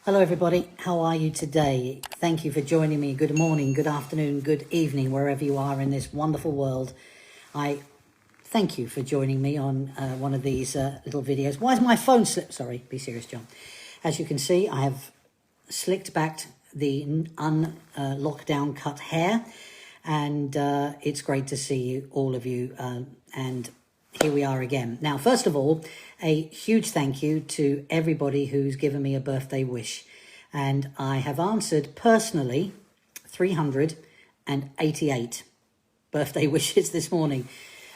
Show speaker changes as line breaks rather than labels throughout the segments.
Hello everybody, how are you today? Thank you for joining me. Good morning, good afternoon, good evening, wherever you are in this wonderful world. I thank you for joining me on one of these little videos. Why is my phone slipped? Sorry, be serious, John. As you can see, I have slicked back the lockdown cut hair, and it's great to see you, all of you, and here we are again. Now, first of all, a huge thank you to everybody who's given me a birthday wish. And I have answered personally 388 birthday wishes this morning.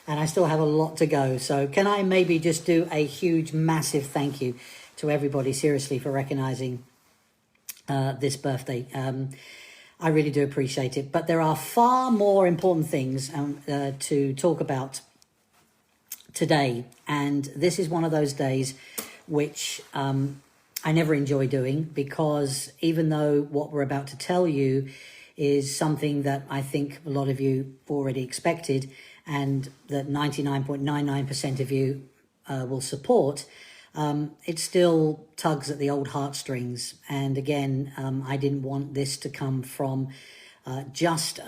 And I still have a lot to go. So can I maybe just do a huge, massive thank you to everybody, seriously, for recognizing this birthday. I really do appreciate it. But there are far more important things to talk about today, and this is one of those days which I never enjoy doing, because even though what we're about to tell you is something that I think a lot of you already expected and that 99.99% of you will support, it still tugs at the old heartstrings. And again, I didn't want this to come from just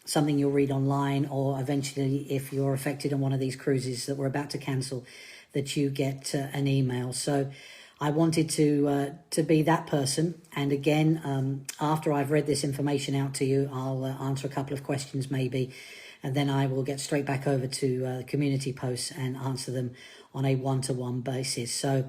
something you'll read online, or eventually, if you're affected on one of these cruises that we're about to cancel, that you get an email. So I wanted to be that person. And again, after I've read this information out to you, I'll answer a couple of questions maybe, and then I will get straight back over to community posts and answer them on a one-to-one basis. So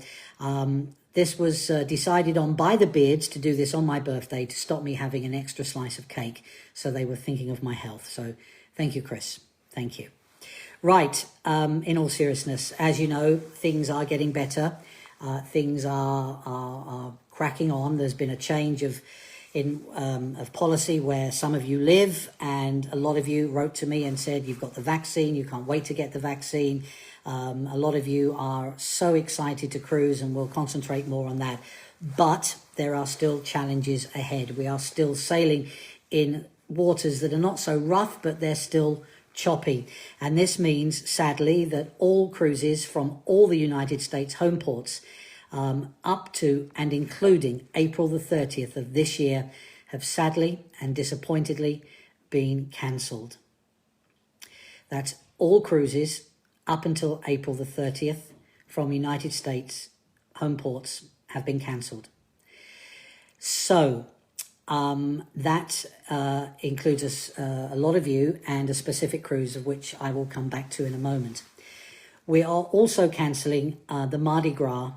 this was decided on by the Beards to do this on my birthday to stop me having an extra slice of cake. So they were thinking of my health. So thank you, Chris. Thank you. Right. In all seriousness, as you know, things are getting better. Things are cracking on. There's been a change of policy where some of you live, and a lot of you wrote to me and said you've got the vaccine, you can't wait to get the vaccine. A lot of you are so excited to cruise, and we'll concentrate more on that. But there are still challenges ahead. We are still sailing in waters that are not so rough, but they're still choppy. And this means, sadly, that all cruises from all the United States home ports up to and including April the 30th of this year have sadly and disappointedly been cancelled. That's all cruises up until April the 30th from United States home ports have been cancelled. So that includes a lot of you and a specific cruise of which I will come back to in a moment. We are also cancelling the Mardi Gras,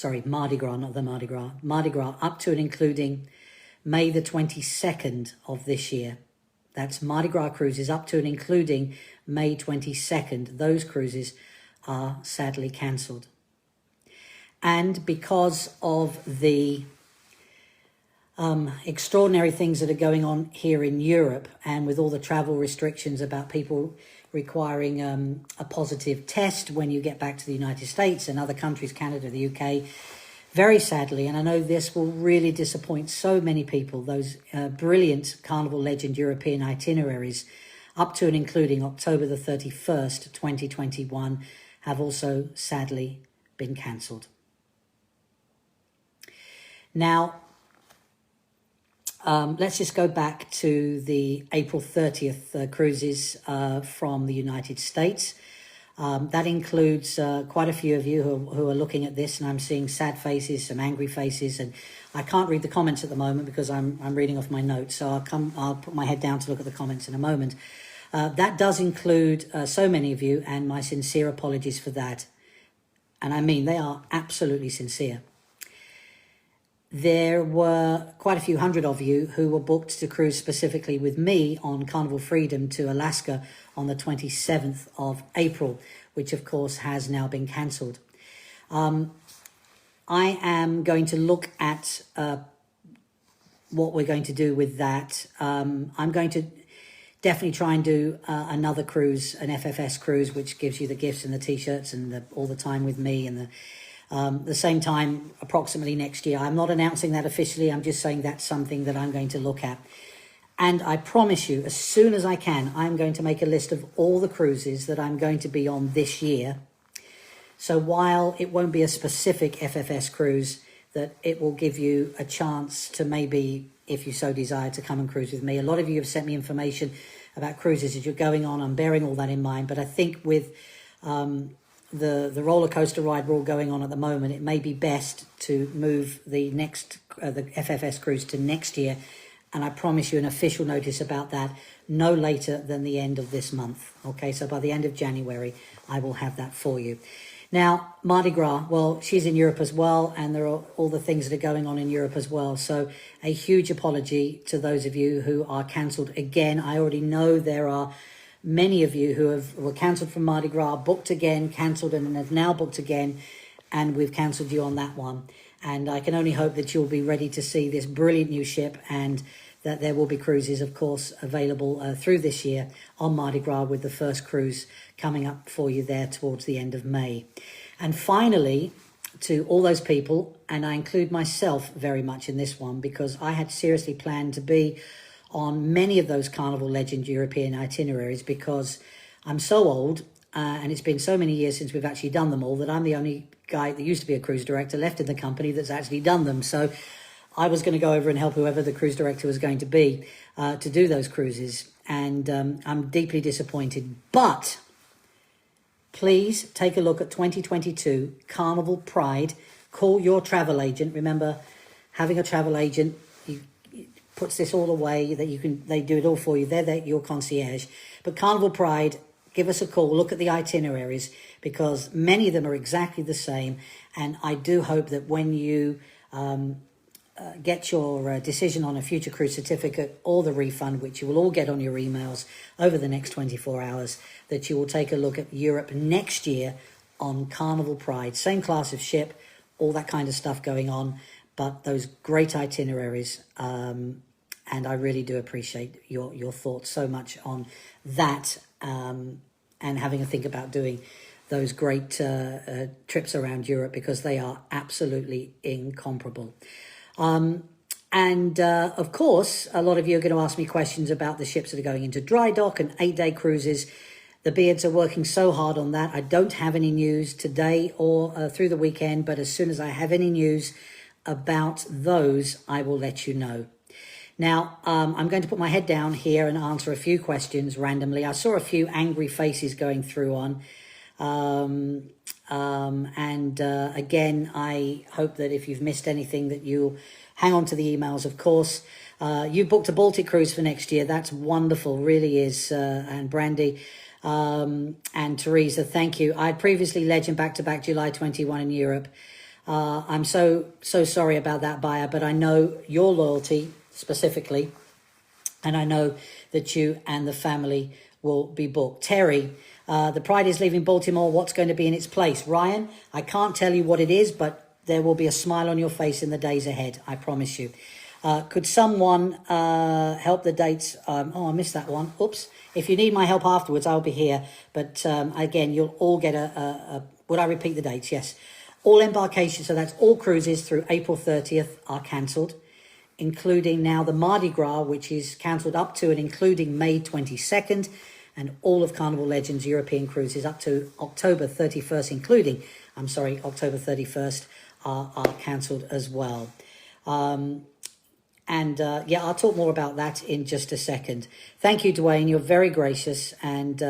not the Mardi Gras, Mardi Gras up to and including May the 22nd of this year. That's Mardi Gras cruises up to and including May 22nd. Those cruises are sadly cancelled. And because of the extraordinary things that are going on here in Europe, and with all the travel restrictions about people requiring a positive test when you get back to the United States and other countries, Canada, the UK, very sadly, and I know this will really disappoint so many people, those brilliant Carnival Legend European itineraries up to and including October the 31st, 2021, have also sadly been cancelled. Now, let's just go back to the April 30th cruises from the United States. That includes quite a few of you who are looking at this, and I'm seeing sad faces, some angry faces, and I can't read the comments at the moment because I'm reading off my notes. So I'll put my head down to look at the comments in a moment. That does include so many of you, and my sincere apologies for that. And I mean, they are absolutely sincere. There were quite a few hundred of you who were booked to cruise specifically with me on Carnival Freedom to Alaska on the 27th of April, which of course has now been cancelled. I am going to look at what we're going to do with that. I'm going to definitely try and do another cruise, an FFS cruise, which gives you the gifts and the t-shirts and all the time with me, and the same time approximately next year. I'm not announcing that officially. I'm just saying that's something that I'm going to look at. And I promise you, as soon as I can, I'm going to make a list of all the cruises that I'm going to be on this year. So while it won't be a specific FFS cruise, that it will give you a chance to maybe, if you so desire, to come and cruise with me. A lot of you have sent me information about cruises as you're going on. I'm bearing all that in mind, but I think with the roller coaster ride we're all going on at the moment, it may be best to move the FFS cruise to next year, and I promise you an official notice about that no later than the end of this month. Okay, so by the end of January I will have that for you. Now, Mardi Gras, well, she's in Europe as well, and there are all the things that are going on in Europe as well. So a huge apology to those of you who are cancelled again. I already know there are many of you who were cancelled from Mardi Gras, booked again, cancelled, and have now booked again, and we've cancelled you on that one. And I can only hope that you'll be ready to see this brilliant new ship, and that there will be cruises, of course, available through this year on Mardi Gras, with the first cruise coming up for you there towards the end of May. And finally, to all those people, and I include myself very much in this one, because I had seriously planned to be on many of those Carnival Legend European itineraries, because I'm so old and it's been so many years since we've actually done them all, that I'm the only guy that used to be a cruise director left in the company that's actually done them. So I was going to go over and help whoever the cruise director was going to be to do those cruises. And I'm deeply disappointed. But please take a look at 2022 Carnival Pride. Call your travel agent. Remember, having a travel agent puts this all away, that they do it all for you. They're your concierge. But Carnival Pride, give us a call. Look at the itineraries, because many of them are exactly the same. And I do hope that when you get your decision on a future cruise certificate or the refund, which you will all get on your emails over the next 24 hours, that you will take a look at Europe next year on Carnival Pride. Same class of ship, all that kind of stuff going on, but those great itineraries. And I really do appreciate your thoughts so much on that, and having a think about doing those great trips around Europe, because they are absolutely incomparable. Of course, a lot of you are going to ask me questions about the ships that are going into dry dock and 8-day cruises. The Beards are working so hard on that. I don't have any news today or through the weekend, but as soon as I have any news about those, I will let you know. Now, I'm going to put my head down here and answer a few questions randomly. I saw a few angry faces going through on. Again, I hope that if you've missed anything, that you'll hang on to the emails, of course. You booked a Baltic cruise for next year. That's wonderful, really is. And Brandy and Teresa, thank you. I had previously Legend back-to-back July 21 in Europe. I'm so sorry about that, buyer, but I know your loyalty specifically, and I know that you and the family will be booked. Terry, the Pride is leaving Baltimore. What's going to be in its place? Ryan, I can't tell you what it is, but there will be a smile on your face in the days ahead. I promise you. Could someone help the dates? I missed that one. Oops. If you need my help afterwards, I'll be here. But again, you'll all get would I repeat the dates? Yes. All embarkations, so that's all cruises through April 30th are cancelled, including now the Mardi Gras, which is cancelled up to and including May 22nd, and all of Carnival Legends European cruises up to October 31st, including, October 31st, are cancelled as well. I'll talk more about that in just a second. Thank you, Dwayne. You're very gracious, and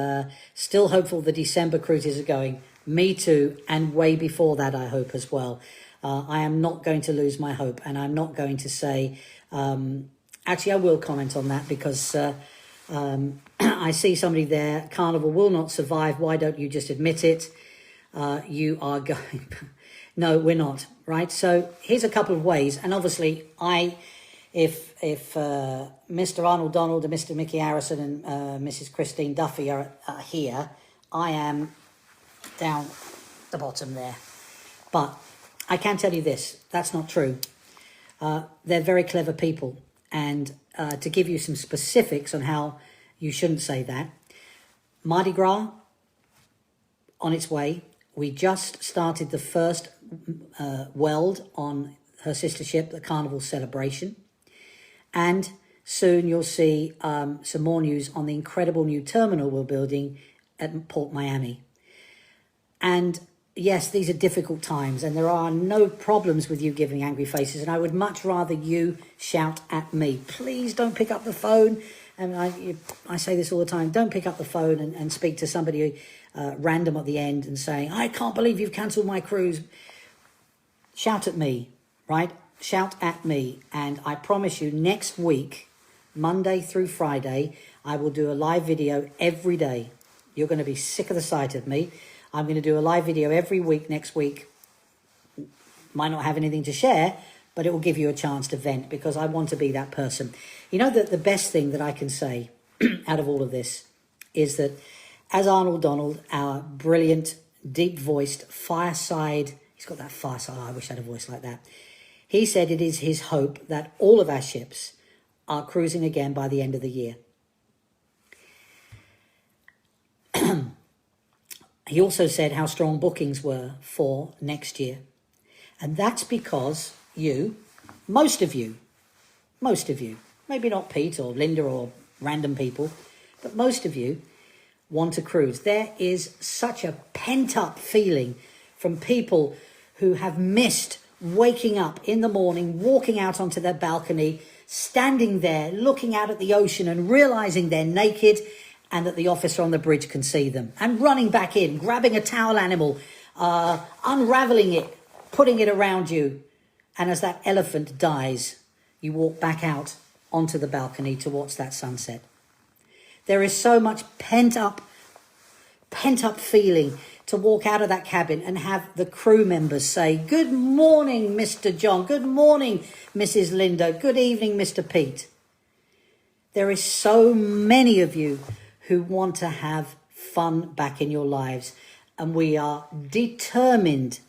still hopeful the December cruises are going. Me too, and way before that, I hope as well. I am not going to lose my hope, and I'm not going to say... actually, I will comment on that, because I see somebody there. Carnival will not survive. Why don't you just admit it? You are going... No, we're not, right? So here's a couple of ways. And obviously, if Mr. Arnold Donald and Mr. Mickey Harrison and Mrs. Christine Duffy are here, I am down the bottom there. But I can tell you this, that's not true. They're very clever people. And to give you some specifics on how you shouldn't say that, Mardi Gras, on its way. We just started the first weld on her sister ship, the Carnival Celebration. And soon you'll see some more news on the incredible new terminal we're building at Port Miami. And yes, these are difficult times and there are no problems with you giving angry faces. And I would much rather you shout at me. Please don't pick up the phone. And I say this all the time. Don't pick up the phone and speak to somebody random at the end and saying, I can't believe you've cancelled my cruise. Shout at me, right? Shout at me. And I promise you next week, Monday through Friday, I will do a live video every day. You're going to be sick of the sight of me. I'm going to do a live video every week next week. Might not have anything to share, but it will give you a chance to vent because I want to be that person. You know that the best thing that I can say out of all of this is that as Arnold Donald, our brilliant, deep-voiced fireside, he's got that fireside, I wish I had a voice like that. He said it is his hope that all of our ships are cruising again by the end of the year. He also said how strong bookings were for next year. And that's because you, most of you, maybe not Pete or Linda or random people, but most of you want to cruise. There is such a pent-up feeling from people who have missed waking up in the morning, walking out onto their balcony, standing there, looking out at the ocean and realizing they're naked and that the officer on the bridge can see them, and running back in, grabbing a towel animal, unraveling it, putting it around you. And as that elephant dies, you walk back out onto the balcony to watch that sunset. There is so much pent-up feeling to walk out of that cabin and have the crew members say, good morning, Mr. John. Good morning, Mrs. Linda. Good evening, Mr. Pete. There is so many of you who want to have fun back in your lives. And we are determined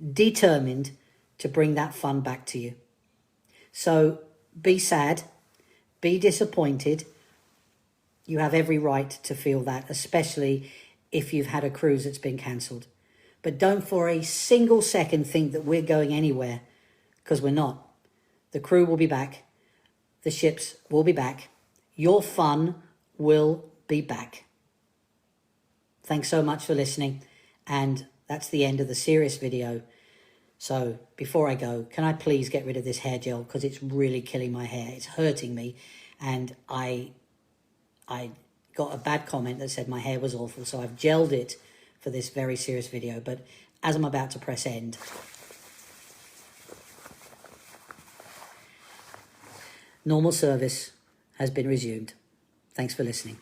to bring that fun back to you. So be sad, be disappointed. You have every right to feel that, especially if you've had a cruise that's been cancelled. But don't for a single second think that we're going anywhere, because we're not. The crew will be back. The ships will be back. Your fun will be back. Thanks so much for listening. And that's the end of the serious video. So before I go, can I please get rid of this hair gel? Because it's really killing my hair. It's hurting me. And I got a bad comment that said my hair was awful. So I've gelled it for this very serious video. But as I'm about to press end, normal service has been resumed. Thanks for listening.